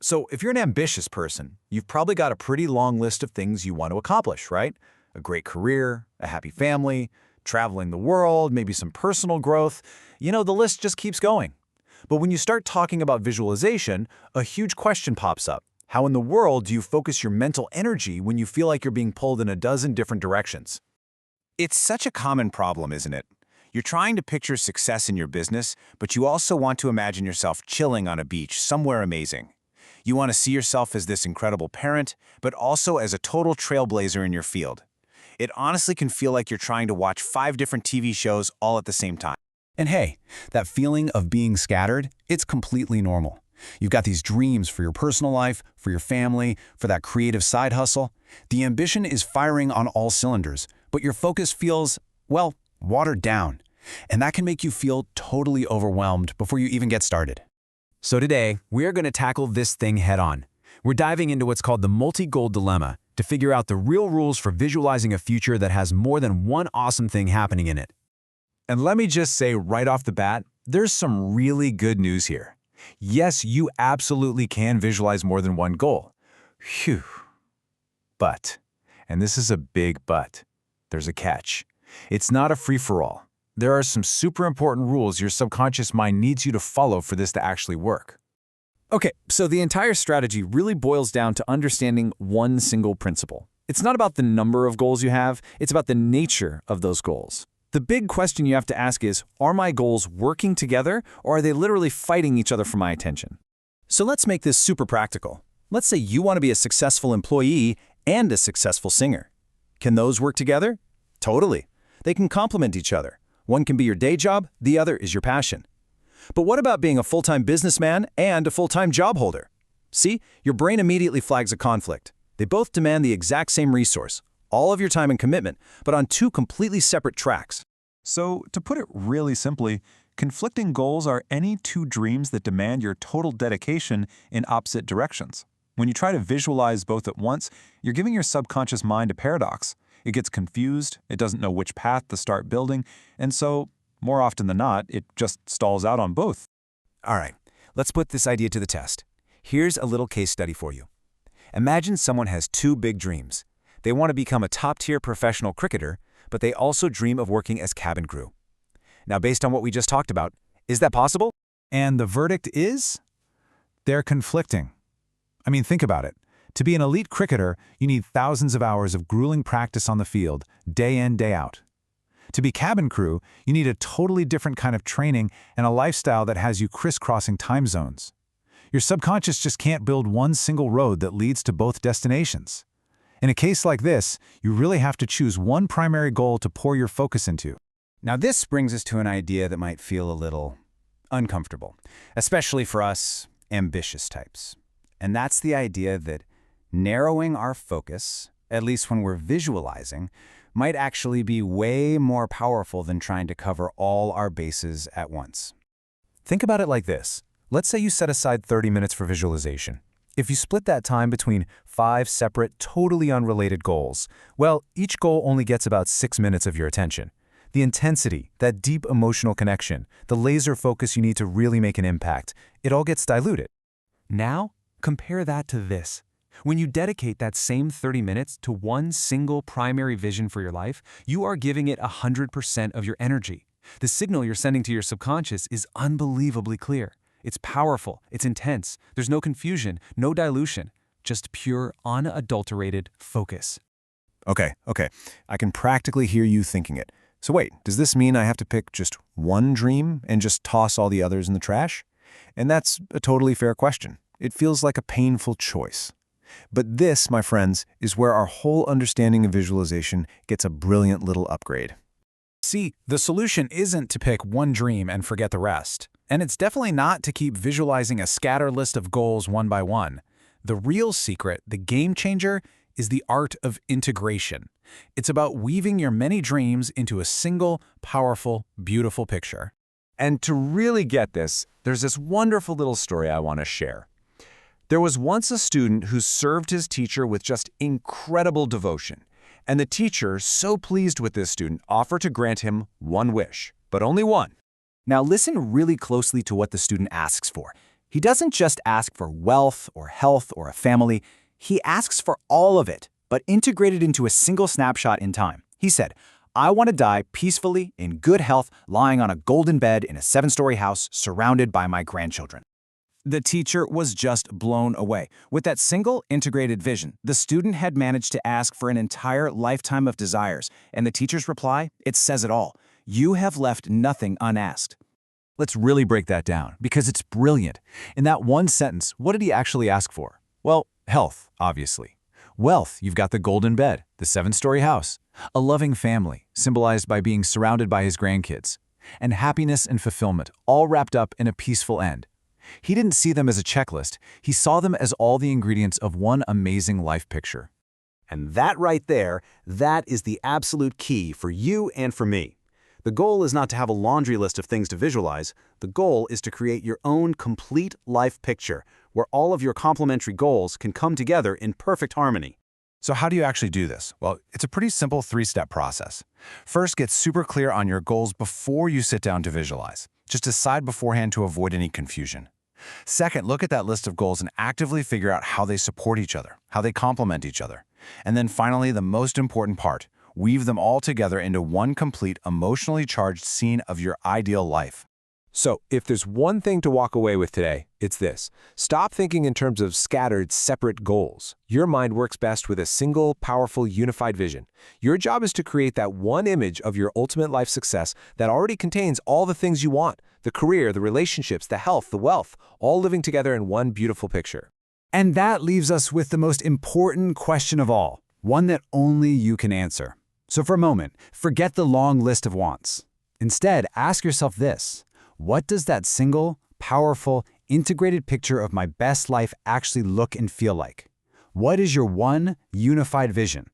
So if you're an ambitious person, you've probably got a pretty long list of things you want to accomplish, right? A great career, a happy family, traveling the world, maybe some personal growth. The list just keeps going. But when you start talking about visualization, a huge question pops up. How in the world do you focus your mental energy when you feel like you're being pulled in a dozen different directions? It's such a common problem, isn't it? You're trying to picture success in your business, but you also want to imagine yourself chilling on a beach somewhere amazing. You want to see yourself as this incredible parent, but also as a total trailblazer in your field. It honestly can feel like you're trying to watch 5 different TV shows all at the same time. And hey, that feeling of being scattered, it's completely normal. You've got these dreams for your personal life, for your family, for that creative side hustle. The ambition is firing on all cylinders, but your focus feels, well, watered down. And that can make you feel totally overwhelmed before you even get started. So today, we're going to tackle this thing head-on. We're diving into what's called the multi-goal dilemma to figure out the real rules for visualizing a future that has more than one awesome thing happening in it. And let me just say right off the bat, there's some really good news here. Yes, you absolutely can visualize more than one goal. Phew. But, and this is a big but, there's a catch. It's not a free-for-all. There are some super important rules your subconscious mind needs you to follow for this to actually work. Okay, so the entire strategy really boils down to understanding one single principle. It's not about the number of goals you have, it's about the nature of those goals. The big question you have to ask is, are my goals working together, or are they literally fighting each other for my attention? So let's make this super practical. Let's say you want to be a successful employee and a successful singer. Can those work together? Totally. They can complement each other. One can be your day job, the other is your passion. But what about being a full-time businessman and a full-time job holder? See, your brain immediately flags a conflict. They both demand the exact same resource, all of your time and commitment, but on 2 completely separate tracks. So, to put it really simply, conflicting goals are any 2 dreams that demand your total dedication in opposite directions. When you try to visualize both at once, you're giving your subconscious mind a paradox. It gets confused, it doesn't know which path to start building, and so, more often than not, it just stalls out on both. All right, let's put this idea to the test. Here's a little case study for you. Imagine someone has 2 big dreams. They want to become a top-tier professional cricketer, but they also dream of working as cabin crew. Now, based on what we just talked about, is that possible? And the verdict is? They're conflicting. I mean, think about it. To be an elite cricketer, you need thousands of hours of grueling practice on the field, day in, day out. To be cabin crew, you need a totally different kind of training and a lifestyle that has you crisscrossing time zones. Your subconscious just can't build one single road that leads to both destinations. In a case like this, you really have to choose one primary goal to pour your focus into. Now this brings us to an idea that might feel a little uncomfortable, especially for us ambitious types. And that's the idea that narrowing our focus, at least when we're visualizing, might actually be way more powerful than trying to cover all our bases at once. Think about it like this. Let's say you set aside 30 minutes for visualization. If you split that time between 5 separate, totally unrelated goals, well, each goal only gets about 6 minutes of your attention. The intensity, that deep emotional connection, the laser focus you need to really make an impact, it all gets diluted. Now, compare that to this. When you dedicate that same 30 minutes to one single primary vision for your life, you are giving it 100% of your energy. The signal you're sending to your subconscious is unbelievably clear. It's powerful, it's intense, there's no confusion, no dilution, just pure, unadulterated focus. Okay, I can practically hear you thinking it. So wait, does this mean I have to pick just one dream and just toss all the others in the trash? And that's a totally fair question. It feels like a painful choice. But this, my friends, is where our whole understanding of visualization gets a brilliant little upgrade. See, the solution isn't to pick one dream and forget the rest. And it's definitely not to keep visualizing a scatter list of goals one by one. The real secret, the game changer, is the art of integration. It's about weaving your many dreams into a single, powerful, beautiful picture. And to really get this, there's this wonderful little story I want to share. There was once a student who served his teacher with just incredible devotion. And the teacher, so pleased with this student, offered to grant him one wish, but only one. Now listen really closely to what the student asks for. He doesn't just ask for wealth or health or a family. He asks for all of it, but integrated into a single snapshot in time. He said, I want to die peacefully, in good health, lying on a golden bed in a 7-story house surrounded by my grandchildren. The teacher was just blown away. With that single integrated vision, the student had managed to ask for an entire lifetime of desires, and the teacher's reply, it says it all. You have left nothing unasked. Let's really break that down, because it's brilliant. In that one sentence, what did he actually ask for? Well, health, obviously. Wealth, you've got the golden bed, the 7-story house, a loving family, symbolized by being surrounded by his grandkids, and happiness and fulfillment, all wrapped up in a peaceful end. He didn't see them as a checklist. He saw them as all the ingredients of one amazing life picture. And that right there, that is the absolute key for you and for me. The goal is not to have a laundry list of things to visualize. The goal is to create your own complete life picture, where all of your complementary goals can come together in perfect harmony. So how do you actually do this? Well, it's a pretty simple 3-step process. First, get super clear on your goals before you sit down to visualize. Just decide beforehand to avoid any confusion. Second, look at that list of goals and actively figure out how they support each other, how they complement each other. And then finally, the most important part, weave them all together into one complete, emotionally charged scene of your ideal life. So, if there's one thing to walk away with today, it's this. Stop thinking in terms of scattered, separate goals. Your mind works best with a single, powerful, unified vision. Your job is to create that one image of your ultimate life success that already contains all the things you want, the career, the relationships, the health, the wealth, all living together in one beautiful picture. And that leaves us with the most important question of all, one that only you can answer. So for a moment, forget the long list of wants. Instead, ask yourself this. What does that single, powerful, integrated picture of my best life actually look and feel like? What is your one unified vision?